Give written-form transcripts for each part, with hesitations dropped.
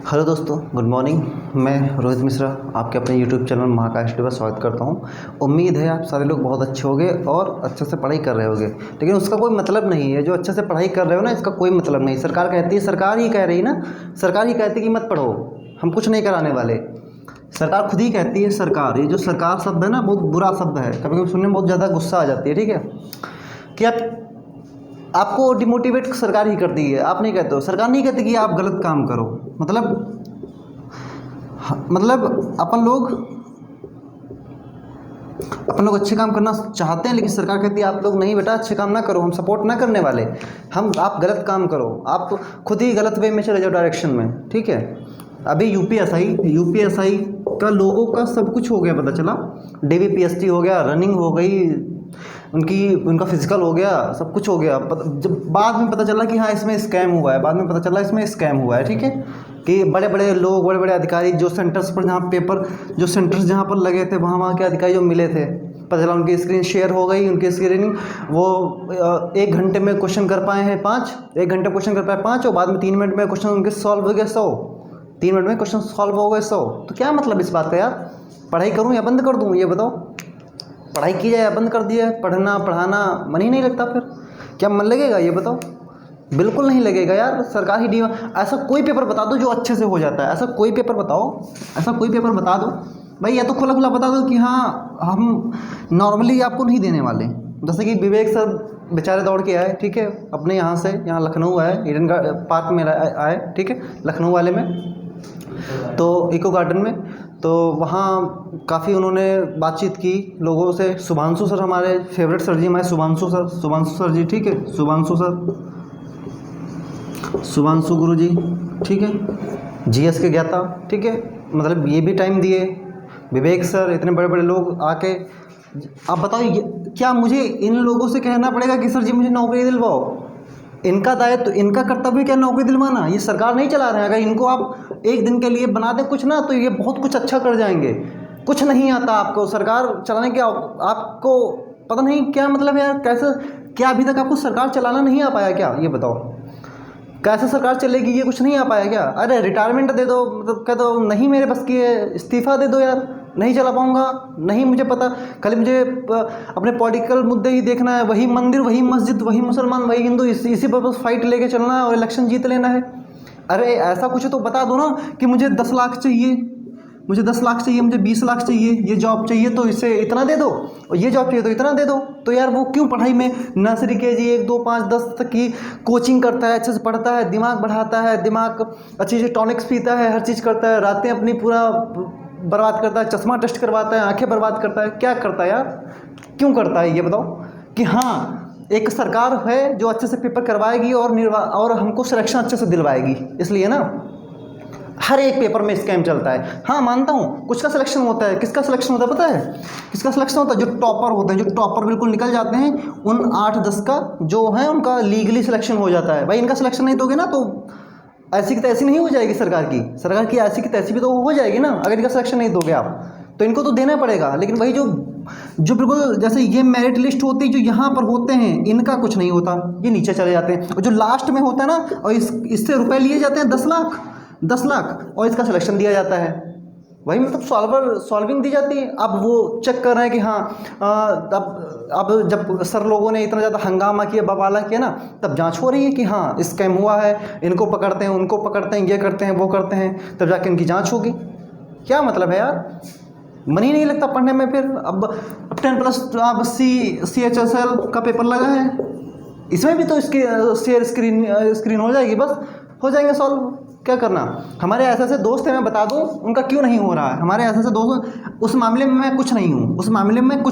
Hello दोस्तों, good morning. मैं रोहित मिश्रा आपके अपने यूट्यूब चैनल महाकाश टी पर स्वागत करता हूं। उम्मीद है आप सारे लोग बहुत अच्छे होंगे और अच्छे से पढ़ाई कर रहे होंगे, लेकिन उसका कोई मतलब नहीं है। जो अच्छे से पढ़ाई कर रहे हो ना, इसका कोई मतलब नहीं। सरकार कहती है, सरकार ही कह रही ना, सरकार ही कहती है कि मत पढ़ो, हम कुछ नहीं कराने वाले। सरकार खुद ही कहती है। सरकार, ये जो सरकार शब्द है ना, बहुत बुरा शब्द है। कभी कभी सुनने में बहुत ज़्यादा गुस्सा आ जाती है, ठीक है, कि आपको डिमोटिवेट सरकार ही करती है। आप नहीं कहते हो, सरकार नहीं कहती कि आप गलत काम करो। मतलब अपन लोग अच्छे काम करना चाहते हैं, लेकिन सरकार कहती है आप लोग नहीं बेटा, अच्छे काम ना करो, हम सपोर्ट ना करने वाले, आप गलत काम करो, आप खुद ही गलत वे में चले जाओ, डायरेक्शन में। ठीक है, अभी यूपीएसआई का लोगों का सब कुछ हो गया, पता चला। डीवीपीएसटी हो गया, रनिंग हो गई उनका फिजिकल हो गया, सब कुछ हो गया। जब बाद में पता चला कि हाँ इसमें स्कैम हुआ है, बाद में पता चला इसमें स्कैम हुआ है। ठीक है, कि बड़े बड़े लोग, बड़े बड़े अधिकारी जो सेंटर्स पर जो सेंटर्स जहाँ पर लगे थे, वहाँ के अधिकारी जो मिले थे, पता चला उनकी स्क्रीन शेयर हो गई, उनकी स्क्रीनिंग वो 1 घंटे में क्वेश्चन कर पाए हैं 5, 1 घंटे क्वेश्चन कर पाए 5, और बाद में 3 मिनट में क्वेश्चन उनके सॉल्व हो गए 100, 3 मिनट में क्वेश्चन सॉल्व हो गए 100। तो क्या मतलब इस बात का यार? पढ़ाई करूँ या बंद कर दूँ, ये बताओ? पढ़ाई की जाए या बंद कर दिया? पढ़ना पढ़ाना मन ही नहीं लगता, फिर क्या मन लगेगा, ये बताओ? बिल्कुल नहीं लगेगा यार। सरकार ही ऐसा कोई पेपर बता दो जो अच्छे से हो जाता है। ऐसा कोई पेपर बताओ, ऐसा कोई पेपर बता दो भाई, या तो खुला खुला बता दो कि हाँ हम नॉर्मली आपको नहीं देने वाले। जैसे कि विवेक सर बेचारे दौड़ के आए, ठीक है, अपने यहाँ से, यहाँ लखनऊ आए, ईडन पार्क में आए, ठीक है, लखनऊ वाले में, तो इको गार्डन में। तो वहाँ काफ़ी उन्होंने बातचीत की लोगों से। शुभांशु सर हमारे फेवरेट सर जी, हमारे शुभांशु सर जी, ठीक है, शुभांशु गुरु जी, ठीक है, जीएस के ज्ञाता, ठीक है, मतलब ये भी टाइम दिए। विवेक सर, इतने बड़े बड़े लोग आके, आप बताओ क्या मुझे इन लोगों से कहना पड़ेगा कि सर जी मुझे नौकरी दिलवाओ? इनका दायित्व, इनका कर्तव्य क्या नौकरी दिलवाना? ये सरकार नहीं चला रहे हैं। अगर इनको आप एक दिन के लिए बना दें कुछ ना, तो ये बहुत कुछ अच्छा कर जाएंगे। कुछ नहीं आता आपको सरकार चलाने के, आपको पता नहीं क्या मतलब है यार। कैसे, क्या अभी तक आपको सरकार चलाना नहीं आ पाया क्या? ये बताओ, कैसे सरकार चलेगी? ये कुछ नहीं आ पाया क्या? अरे रिटायरमेंट दे दो, मतलब कह दो नहीं मेरे बस की है, इस्तीफ़ा दे दो यार, नहीं चला पाऊँगा, नहीं मुझे पता, खाली मुझे अपने पॉलिटिकल मुद्दे ही देखना है, वही मंदिर, वही मस्जिद, वही मुसलमान, वही हिंदू, इसी पर बस फाइट लेके चलना है और इलेक्शन जीत लेना है। अरे ऐसा कुछ तो बता दो ना कि मुझे 10 लाख चाहिए, मुझे 10 लाख चाहिए, मुझे 20 लाख चाहिए, ये जॉब चाहिए तो इससे इतना दे दो, और ये जॉब चाहिए तो इतना दे दो। तो यार वो क्यों पढ़ाई में नर्सरी KG 1, 2, 5, 10 तक की कोचिंग करता है, अच्छे से पढ़ता है, दिमाग बढ़ाता है, दिमाग अच्छी से टॉनिक्स पीता है, हर चीज़ करता है, रातें अपनी पूरा बर्बाद करता है, चश्मा टेस्ट करवाता है, आंखें बर्बाद करता है, क्या करता है यार? क्यों करता है ये बताओ? कि हाँ एक सरकार है जो अच्छे से पेपर करवाएगी और हमको सिलेक्शन अच्छे से दिलवाएगी, इसलिए ना हर एक पेपर में स्कैम चलता है। हाँ मानता हूँ कुछ का सिलेक्शन होता है। किसका सिलेक्शन होता है पता है? किसका सिलेक्शन होता है? जो टॉपर होते हैं, जो टॉपर बिल्कुल निकल जाते हैं, उन 8-10 का जो है उनका लीगली सिलेक्शन हो जाता है। भाई इनका सिलेक्शन नहीं दोगे ना तो ऐसी की तैसी नहीं हो जाएगी सरकार की ऐसी की तैसी भी तो हो जाएगी ना, अगर इनका सिलेक्शन नहीं दोगे आप तो इनको तो देना पड़ेगा। लेकिन वही जो बिल्कुल जैसे ये मेरिट लिस्ट होती है, जो यहाँ पर होते हैं, इनका कुछ नहीं होता, ये नीचे चले जाते हैं। और जो लास्ट में होता है ना, और इससे रुपए लिए जाते हैं 10 लाख और इसका सिलेक्शन दिया जाता है। वही मतलब सॉल्विंग दी जाती है। अब वो चेक कर रहे हैं कि हाँ अब जब सर लोगों ने इतना ज़्यादा हंगामा किया, बवाला किया ना, तब जांच हो रही है कि हाँ स्कैम हुआ है, इनको पकड़ते हैं, उनको पकड़ते हैं, ये करते हैं, वो करते हैं, तब जाके इनकी जांच होगी। क्या मतलब है यार? मन ही नहीं लगता पढ़ने में। फिर अब 10+ अब CHSL का पेपर लगा है, इसमें भी तो इसकी शेयर स्क्रीन हो जाएगी, बस हो जाएंगे सॉल्व। क्या करना? हमारे ऐसे दोस्त हैं, मैं बता दूं उनका क्यों नहीं हो रहा है। हमारे ऐसे दोस्त, उस मामले में मैं कुछ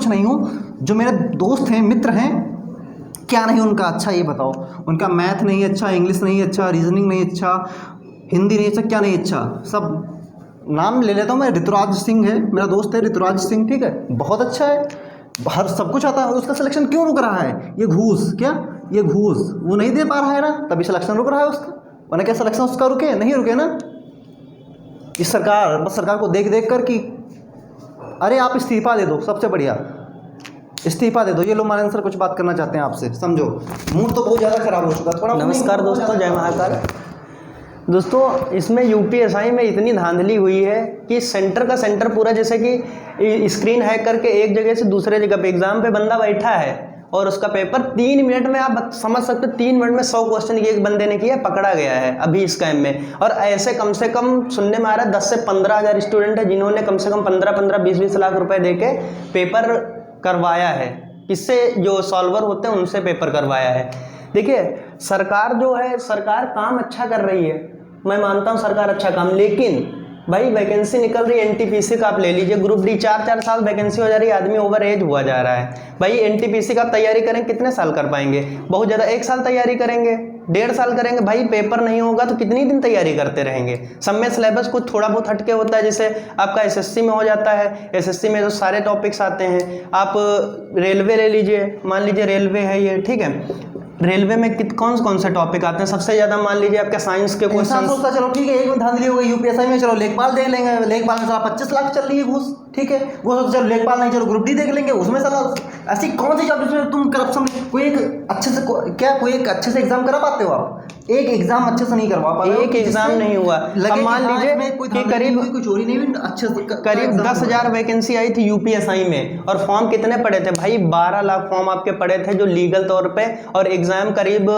नहीं हूँ, जो मेरे दोस्त हैं, मित्र हैं, क्या नहीं उनका अच्छा, ये बताओ? उनका मैथ नहीं अच्छा, इंग्लिश नहीं अच्छा, रीजनिंग नहीं अच्छा, हिंदी नहीं अच्छा, क्या नहीं अच्छा? सब नाम ले लेता हूँ मैं। ऋतुराज सिंह है मेरा दोस्त है, ऋतुराज सिंह, ठीक है, बहुत अच्छा है, हर सब कुछ आता है। उसका सिलेक्शन क्यों रुक रहा है? ये घूस वो नहीं दे पा रहा है ना, तभी सिलेक्शन रुक रहा है उसका। वरना क्या सिलेक्शन उसका रुके? नहीं रुके ना। इस सरकार, बस सरकार को देख कर कि अरे आप इस्तीफा दे दो, सबसे बढ़िया इस्तीफा दे दो। ये लो मानंद सर कुछ बात करना चाहते हैं आपसे, समझो। मूड तो बहुत ज़्यादा खराब हो चुका है थोड़ा। नमस्कार दोस्तों, जय महाकाल। दोस्तों इसमें यूपीएसआई में इतनी धांधली हुई है कि सेंटर का सेंटर पूरा, जैसे कि स्क्रीन हैक करके एक जगह से दूसरे जगह पे एग्जाम पे बंदा बैठा है और उसका पेपर 3 मिनट में, आप समझ सकते हो 3 मिनट में 100 क्वेश्चन एक बंदे ने किया, पकड़ा गया है अभी स्कैम में। और ऐसे कम से कम सुनने में आ रहा है 10 से 15 हज़ार स्टूडेंट है जिन्होंने कम से कम 15-15, 20-20 लाख रुपए दे के पेपर करवाया है। किससे? जो सॉल्वर होते हैं उनसे पेपर करवाया है। देखिए सरकार जो है, सरकार काम अच्छा कर रही है, मैं मानता हूँ सरकार अच्छा काम, लेकिन भाई वैकेंसी निकल रही है एनटीपीसी का, आप ले लीजिए ग्रुप डी 4-4 साल वैकेंसी हो जा रही है, आदमी ओवर एज हुआ जा रहा है। भाई एनटीपीसी का तैयारी करें कितने साल कर पाएंगे? बहुत ज़्यादा 1 साल तैयारी करेंगे, 1.5 साल करेंगे, भाई पेपर नहीं होगा तो कितनी दिन तैयारी करते रहेंगे? सब में सिलेबस कुछ थोड़ा बहुत हटके होता है, जैसे आपका एसएससी में हो जाता है, एसएससी में जो सारे टॉपिक्स आते हैं। आप रेलवे ले लीजिए, मान लीजिए रेलवे है ये, ठीक है, रेलवे में कौन से टॉपिक आते हैं? सबसे ज्यादा मान लीजिए आपके साइंस के क्वेश्चन। चलो ठीक है, एक धांधली हो गई यूपीएसआई में, चलो लेखपाल देख लेंगे, लेखपाल में साला 25 लाख चल रही है घूस, ठीक है, वो चलो लेखपाल नहीं, चलो ग्रुप डी देख लेंगे, उसमें साला ऐसी कौन सी जॉब जिसमें तुम करप्शन, कोई एक अच्छे से कोई एक अच्छे से एग्जाम करा पाते हो आप? एक एग्जाम अच्छे से नहीं करवा पाते, एक एग्जाम नहीं हुआ। अब मान लीजिए कि करीब कोई चोरी नहीं हुई, अच्छे से करीब 10,000 वैकेंसी आई थी यूपीएसआई में, और फॉर्म कितने पड़े थे भाई? 12 लाख फॉर्म आपके पड़े थे जो लीगल तौर पे, और एग्जाम करीब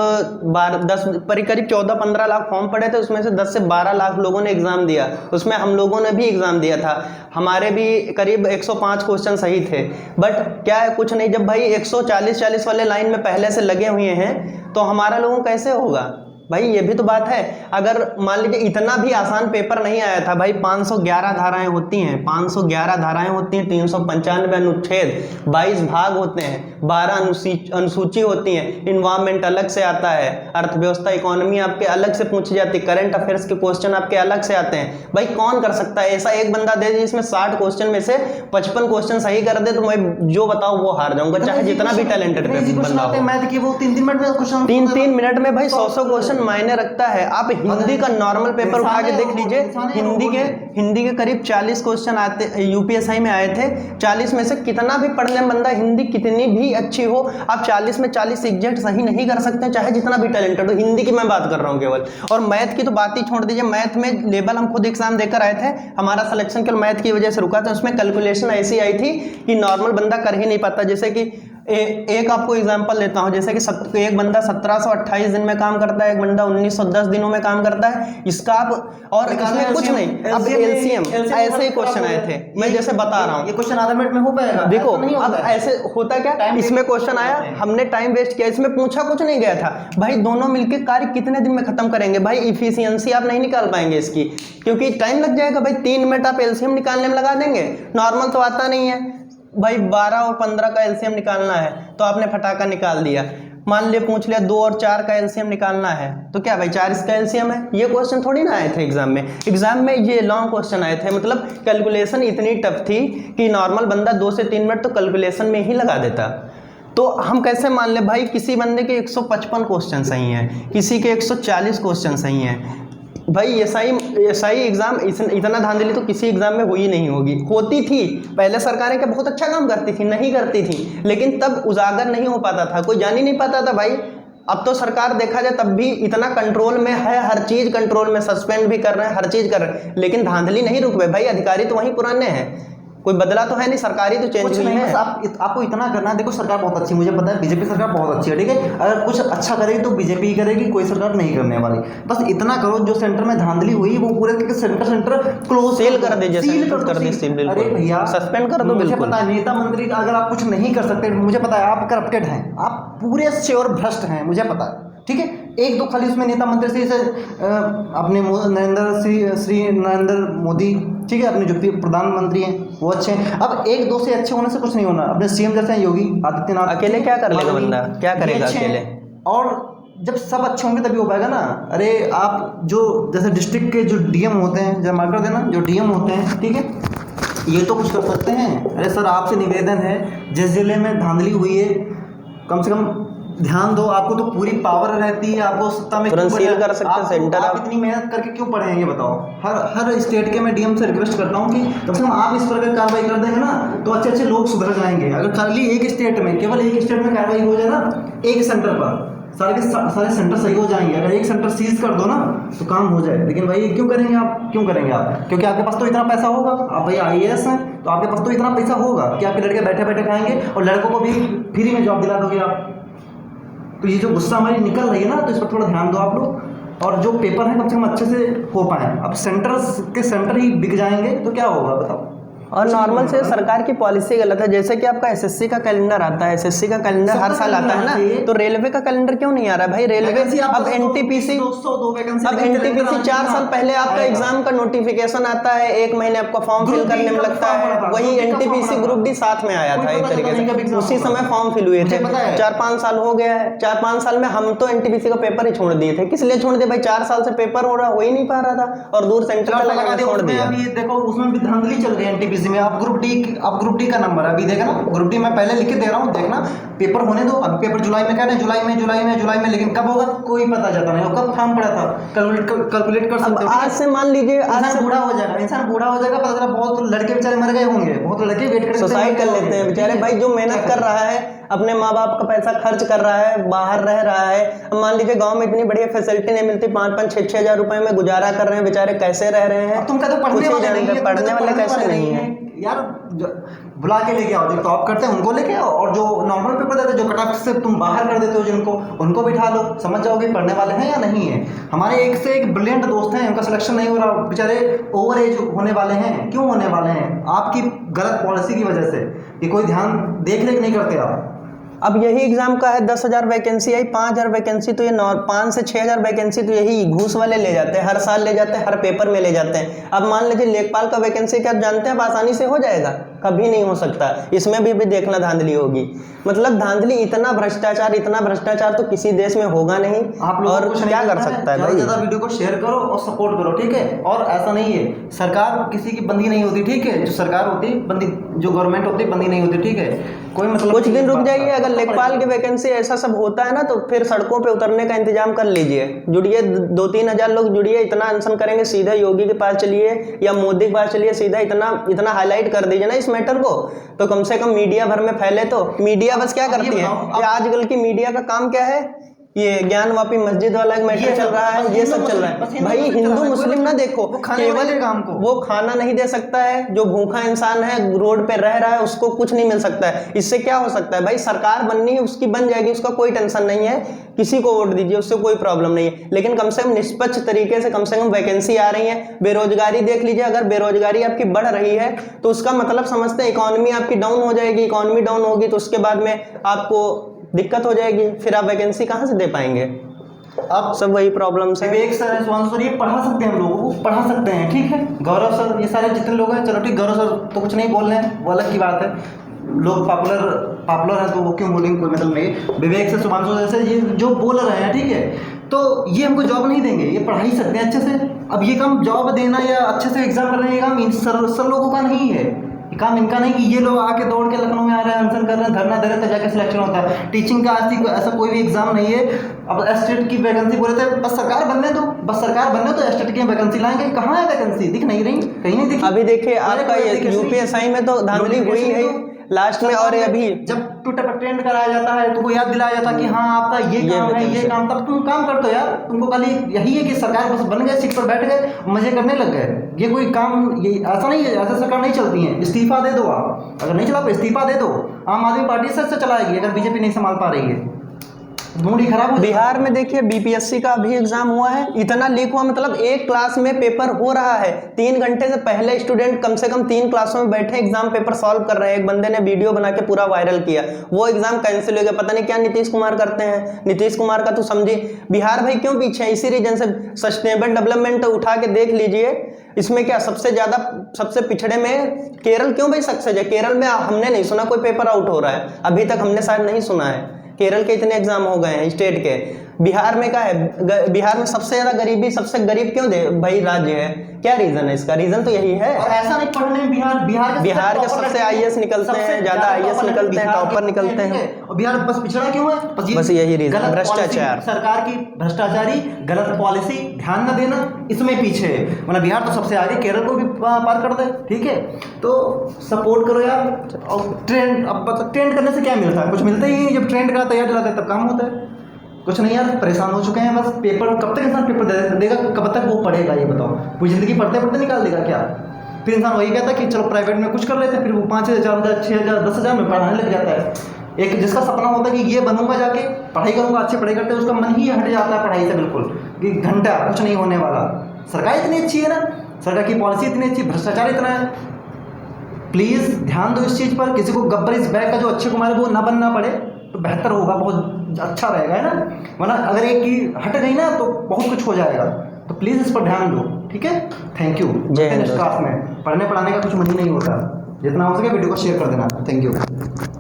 14-15 लाख फॉर्म पड़े थे, उसमें से 10 से 12 लाख लोगों ने एग्जाम दिया। उसमें हम लोगों ने भी एग्जाम दिया था, हमारे भी करीब 105 क्वेश्चन सही थे। बट क्या है, कुछ नहीं, जब भाई 140 वाले लाइन में पहले से लगे हुए हैं तो हमारा लोगों कैसे होगा भाई? ये भी तो बात है। अगर मान लीजिए इतना भी आसान पेपर नहीं आया था भाई, 511 धाराएं होती हैं, 511 धाराएं होती हैं, 395 अनुच्छेद, 22 भाग होते हैं, 12 अनुसूची होती हैं, इन्वायरमेंट अलग से आता है, अर्थव्यवस्था इकोनॉमी आपके अलग से पूछी जाती है, करंट अफेयर्स के क्वेश्चन आपके अलग से आते हैं। भाई कौन कर सकता है ऐसा? एक बंदा दे जिसमें 60 क्वेश्चन में से 55 क्वेश्चन सही कर दे तो मैं जो बताऊं वो हार जाऊंगा, चाहे जितना भी टैलेंटेड बंदा हो। 3 मिनट में क्वेश्चन, 3 मिनट में भाई 100 क्वेश्चन मायने रखता है। आप हिंदी का नॉर्मल पेपर उठा के देख लीजिए, हिंदी के करीब 40 क्वेश्चन आते यूपीएसआई में आए थे। 40 में से कितना भी पढ़ने में बंदा, हिंदी कितनी भी अच्छी हो, आप 40 में 40 एग्जैक्ट सही नहीं कर सकते, चाहे जितना भी टैलेंटेड हो। हिंदी की मैं बात कर रहा हूँ केवल, और मैथ की तो बात ही छोड़ दीजिए। मैथ में लेवल हम खुद एग्जाम देकर आए थे, हमारा सिलेक्शन केवल मैथ की वजह से रुका था। उसमें कैलकुलेशन ऐसी आई थी कि नॉर्मल बंदा कर ही नहीं पाता। जैसे कि एक आपको एग्जांपल देता हूं, जैसे कि एक बंदा 1728 दिन में काम करता है, एक बंदा 1910 दिनों में काम करता है। इसका आप, और इसमें कुछ नहीं, अब एलसीएम ऐसे ही क्वेश्चन आए थे, मैं जैसे बता रहा हूँ। ये क्वेश्चन आधा मिनट में हो पाएगा? देखो अब ऐसे होता क्या, इसमें क्वेश्चन आया, हमने टाइम वेस्ट किया, इसमें पूछा कुछ नहीं गया था। भाई दोनों मिलकर कार्य कितने दिन में खत्म करेंगे? भाई इफिशियंसी आप नहीं निकाल पाएंगे इसकी, क्योंकि टाइम लग जाएगा। भाई 3 मिनट आप एलसीएम निकालने में लगा देंगे, नॉर्मल तो आता नहीं है भाई। 12 और 15 का एलसीएम निकालना है तो आपने फटाका निकाल दिया। मान लिया पूछ लिया 2 और 4 का एलसीएम निकालना है, तो क्या भाई 4 इसका एलसीएम है? ये क्वेश्चन थोड़ी ना आए थे एग्जाम में। एग्जाम में ये लॉन्ग क्वेश्चन आए थे, मतलब कैलकुलेशन इतनी टफ थी कि नॉर्मल बंदा 2 से 3 मिनट तो कैलकुलेशन में ही लगा देता। तो हम कैसे मान ले भाई, किसी बंदे के 155 क्वेश्चन सही हैं, किसी के 140 क्वेश्चन सही हैं। भाई एसआई एग्जाम इतना धांधली तो किसी एग्जाम में हुई नहीं होगी। होती थी पहले, सरकारें क्या बहुत अच्छा काम करती थी? नहीं करती थी, लेकिन तब उजागर नहीं हो पाता था, कोई जान ही नहीं पाता था भाई। अब तो सरकार देखा जाए तब भी इतना कंट्रोल में है, हर चीज कंट्रोल में, सस्पेंड भी कर रहे हैं, हर चीज कर रहे हैं, लेकिन धांधली नहीं रुक गए भाई। अधिकारी तो वहीं पुराने हैं, कोई बदला तो है नहीं, सरकारी तो चेंज हुई है। आपको इतना करना है, देखो सरकार बहुत अच्छी, मुझे पता है बीजेपी सरकार बहुत अच्छी है, ठीक है। अगर कुछ अच्छा करेगी तो बीजेपी ही करेगी, कोई सरकार नहीं करने वाली। बस इतना करो, जो सेंटर में धांधली हुई वो पूरे सेंटर क्लोज सील कर दीजिए, अरे भैया सस्पेंड कर दो। मुझे पता है नेता मंत्री का अगर आप कुछ नहीं कर सकते, मुझे पता है आप करप्टेड हैं, आप पूरे श्योर भ्रष्ट हैं, मुझे पता है, ठीक है। 1-2 खाली उसमें नेता मंत्री से अपने नरेंद्र मोदी, ठीक है, अपने जो प्रधानमंत्री हैं वो अच्छे हैं। अब 1-2 से अच्छे होने से कुछ नहीं होना। अपने सीएम जैसे हैं योगी आदित्यनाथ, अकेले क्या कर लेगा बंदा, क्या करेगा अकेले? और जब सब अच्छे होंगे तभी हो पाएगा ना। अरे आप जो जैसे डिस्ट्रिक्ट के जो डीएम होते हैं, जब मार्कर देना, जो डीएम होते हैं, ठीक है, ये तो कुछ कर सकते हैं। अरे सर आपसे निवेदन है, जिस जिले में धांधली हुई है कम से कम ध्यान दो। आपको तो पूरी पावर रहती है, आपको सत्ता में सील कर सकते हैं सेंटर। आप इतनी मेहनत करके क्यों पढ़े हैं ये बताओ। हर स्टेट के मैं डीएम से रिक्वेस्ट करता हूँ कि कम से कम आप इस पर अगर कार्रवाई कर देंगे ना तो अच्छे लोग सुधर जाएंगे। अगर खाली एक स्टेट में, केवल एक स्टेट में कार्रवाई हो जाए ना, एक सेंटर पर, सारे के सारे सेंटर सही हो जाएंगे। अगर एक सेंटर सीज कर दो ना तो काम हो जाए। लेकिन भाई क्यों करेंगे आप, क्यों करेंगे आप? क्योंकि आपके पास तो इतना पैसा होगा, आप भाई IAS हैं तो आपके पास तो इतना पैसा होगा कि आपके लड़के बैठे बैठे खाएंगे और लड़कों को भी फ्री में जॉब दिला दोगे आप। तो ये जो गुस्सा हमारी निकल रही है ना, तो इस पर थोड़ा ध्यान दो आप लोग, और जो पेपर है कम से कम अच्छे से हो पाए। अब सेंटर ही बिक जाएंगे तो क्या होगा बताओ। और नॉर्मल से सरकार की पॉलिसी गलत है। जैसे कि आपका SSC का कैलेंडर आता है, SSC का कैलेंडर हर साल आता है ना, तो रेलवे का कैलेंडर क्यों नहीं आ रहा है भाई? रेलवे अब NTPC 4 साल पहले आपका एग्जाम का नोटिफिकेशन आता है, 1 महीने आपका फॉर्म फिल करने में लगता है। वही NTPC ग्रुप डी साथ में आया था एक तरीके से, उसी समय फॉर्म फिल हुए थे। 4-5 साल हो गया है, 4-5 साल में हम तो NTPC का पेपर ही छोड़ दिए थे। किस लिए छोड़ दिए भाई? 4 साल से पेपर हो ही नहीं पा रहा था और दूर सेंटर का लगा छोड़ दिया। अभी देखो उसमें भी धांधली चल रही है NTPC में। अब ग्रुप डी का नंबर है, अभी देखना ग्रुप डी मैं पहले लिख के दे रहा हूँ, देखना पेपर होने दो। अभी पेपर जुलाई में कह रहे हैं, जुलाई में, लेकिन कब होगा कोई पता जाता नहीं। और कब फॉर्म पड़ा था कैलकुलेट कर सकते हो। आज से मान लीजिए आज से बूढ़ा हो जाएगा इंसान, बूढ़ा हो जाएगा, पता चला बहुत लड़के बेचारे मर गए होंगे, बहुत लड़के वेट करके सुसाइड कर लेते हैं बेचारे। भाई जो मेहनत कर रहा है, अपने माँ बाप का पैसा खर्च कर रहा है, बाहर रह रहा है। अब मान लीजिए गांव में इतनी बढ़िया फैसिलिटी नहीं मिलती, 5-5, 6-6 हजार रुपए में गुजारा कर रहे हैं बेचारे, कैसे रह रहे हैं? तुम कहते हो पढ़ने वाले कैसे नहीं है यार? बुला के लेके आओ, जो टॉप करते हैं उनको लेके आओ, और जो नॉर्मल पेपर देते हैं, जो कट ऑफ से तुम बाहर कर देते हो जिनको, उनको बिठा लो, समझ जाओगे पढ़ने वाले हैं या नहीं है। हमारे एक से एक ब्रिलियंट दोस्त हैं, उनका सिलेक्शन नहीं हो रहा, बेचारे ओवर एज होने वाले हैं। क्यों होने वाले हैं? आपकी गलत पॉलिसी की वजह से। ये कोई ध्यान देख रेख नहीं करते आप। अब यही एग्जाम का है, 10,000 वैकेंसी आई, 5,000 वैकेंसी तो ये 5 से 6,000 वैकेंसी तो यही घूस वाले ले जाते हैं, हर साल ले जाते हैं, हर पेपर में ले जाते हैं। अब मान लीजिए लेखपाल का वैकेंसी क्या जानते हैं आप आसानी से हो जाएगा? कभी नहीं हो सकता। इसमें भी देखना धांधली होगी। मतलब धांधली, इतना भ्रष्टाचार तो किसी देश में होगा नहीं। आप लोग और क्या कर सकता है भाई? ज़्यादा वीडियो को शेयर करो और सपोर्ट करो, ठीक है। और ऐसा नहीं है, सरकार किसी की बंदी नहीं होती, ठीक है। जो सरकार होती है बंदी, जो गवर्नमेंट होती है बंदी नहीं होती, ठीक है। कोई मतलब कुछ दिन रुक जाइए, अगर लेखपाल की वैकेंसी ऐसा सब होता है ना तो फिर सड़कों पे उतरने का इंतजाम कर लीजिए। जुड़िए, 2-3 हजार लोग जुड़िए, इतना अनशन करेंगे, सीधे योगी के पास चलिए या मोदी के पास चलिए, सीधा इतना हाईलाइट कर दीजिए ना इस मैटर को, तो कम से कम मीडिया भर में फैले। तो मीडिया बस क्या करती है, आजकल की मीडिया का काम क्या है? ये ज्ञानवापी मस्जिद वाला एक मैटर चल रहा है, ये सब चल रहा है। भाई हिंदू मुस्लिम ना देखो, केवल वो खाना नहीं दे सकता है, जो भूखा इंसान है रोड पे रह रहा है उसको कुछ नहीं मिल सकता है। इससे क्या हो सकता है भाई? सरकार बननी है, उसकी बन जाएगी, उसका कोई टेंशन नहीं है, किसी को वोट दीजिए, उससे कोई प्रॉब्लम नहीं है। लेकिन कम से कम निष्पक्ष तरीके से कम वैकेंसी आ रही है। बेरोजगारी देख लीजिए, अगर बेरोजगारी आपकी बढ़ रही है तो उसका मतलब समझते हैं इकोनॉमी आपकी डाउन हो जाएगी। इकोनॉमी डाउन होगी तो उसके बाद में आपको दिक्कत हो जाएगी, फिर आप वैकेंसी कहाँ से दे पाएंगे? अब सब वही प्रॉब्लम्स है। विवेक सर, सुभांशु सर, ये पढ़ा सकते हैं, हम लोगों को पढ़ा सकते हैं, ठीक है। गौरव सर, ये सारे जितने लोग हैं, चलो ठीक, गौरव सर तो कुछ नहीं बोल रहे हैं, वो अलग की बात है, लोग पॉपुलर है तो वो क्यों बोलेंगे, कोई मतलब नहीं। विवेक सर, सुभांशु सर से ये जो बोल रहे हैं, ठीक है, तो ये हमको जॉब नहीं देंगे, ये पढ़ा ही सकते हैं अच्छे से। अब ये काम जॉब देना या अच्छे से एग्जाम करना, ये काम सर लोगों का नहीं है, काम इनका नहीं कि ये लोग आके दौड़ के लखनऊ में आ रहे हैं, अनशन कर रहे हैं, धरना दे रहे हैं, तब जाके सिलेक्शन होता है। टीचिंग का ऐसा कोई भी एग्जाम नहीं है। अब एस्टेट की वैकेंसी बोले थे, बस सरकार बनने दो, तो एस्टेट की वैकेंसी लाएंगे। कहाँ है वैकेंसी? दिख नहीं रही, कहीं नहीं दिखी। अभी देखिए आपका UPSI में तो धांधली हुई है लास्ट में। और अभी जब ट्विटर पर ट्रेंड कराया जाता है तो वो याद दिलाया जाता है कि हाँ आपका ये काम है, ये काम, तब तुम काम करते हो यार। तुमको खाली यही है कि सरकार बस बन गए, सीट पर बैठ गए, मजे करने लग गए। ये कोई काम, ये ऐसा नहीं है, ऐसा सरकार नहीं चलती है। इस्तीफा दे दो आप, अगर नहीं चला तो इस्तीफा दे दो। आम आदमी पार्टी से चलाएगी अगर बीजेपी नहीं संभाल पा रही है। मूड ही खराब हो। बिहार में देखिए BPSC का अभी एग्जाम हुआ है, इतना लीक हुआ, मतलब एक क्लास में पेपर हो रहा है, 3 घंटे से पहले स्टूडेंट कम से कम 3 क्लासों में बैठे एग्जाम पेपर सॉल्व कर रहे हैं। एक बंदे ने वीडियो बना के पूरा वायरल किया, वो एग्जाम कैंसिल हो गया। पता नहीं क्या नीतीश कुमार करते हैं। नीतीश कुमार का तो समझिए बिहार भाई क्यों पीछे है, इसी रीजन से। सस्टेनेबल डेवलपमेंट उठा के देख लीजिए, इसमें क्या सबसे पिछड़े में केरल क्यों भाई सक्सेस है? केरल में हमने नहीं सुना कोई पेपर आउट हो रहा है, अभी तक हमने शायद नहीं सुना है। केरल के इतने एग्जाम हो गए हैं स्टेट के। बिहार में क्या है? बिहार में सबसे ज्यादा गरीबी, सबसे गरीब क्यों भाई राज्य है? क्या रीजन है इसका? रीजन तो यही है। और ऐसा नहीं पढ़ने में बिहार के सबसे IAS निकलते हैं, ज्यादा IAS निकलते हैं, टॉपर निकलते हैं। और बिहार बस पिछड़ा क्यों है? बस यही रीजन, भ्रष्टाचार, सरकार की भ्रष्टाचारी गलत पॉलिसी, ध्यान न देना, इसमें पीछे है। मतलब बिहार तो सबसे आगे, केरल को भी पार कर दे, ठीक है। तो सपोर्ट करो यार। और ट्रेंड, अब ट्रेंड करने से क्या मिलता है? कुछ मिलता ही नहीं। जब ट्रेंड का तैयार चलाते तब काम होता है। कुछ नहीं यार, परेशान हो चुके हैं बस। पेपर कब तक इंसान पेपर देगा, कब तक वो पढ़ेगा ये बताओ? पूरी ज़िंदगी पढ़ते पढ़ते निकाल देगा क्या? फिर इंसान वही कहता है कि चलो प्राइवेट में कुछ कर लेते हैं, फिर वो 5,000 4,000 6,000 10,000 में पढ़ाने लग जाता है। एक जिसका सपना होता है कि ये बनूंगा, जाके पढ़ाई करूंगा, अच्छे पढ़ाई करते, उसका मन ही हट जाता है पढ़ाई से बिल्कुल, कि घंटा कुछ नहीं होने वाला। सरकार इतनी अच्छी है ना, सरकार की पॉलिसी इतनी अच्छी, भ्रष्टाचार इतना है। प्लीज़ ध्यान दो इस चीज़ पर। किसी को गब्बर इस बैग का जो अक्षय कुमार है वो ना बनना पड़े तो बेहतर होगा, बहुत अच्छा रहेगा, है ना? वरना अगर एक की हट गई ना तो बहुत कुछ हो जाएगा। तो प्लीज़ इस पर ध्यान दो, ठीक है? Thank you. जय हिंद। क्लास में पढ़ने पढ़ाने का कुछ मन ही नहीं होता। जितना हो सके वीडियो को शेयर कर देना। Thank you.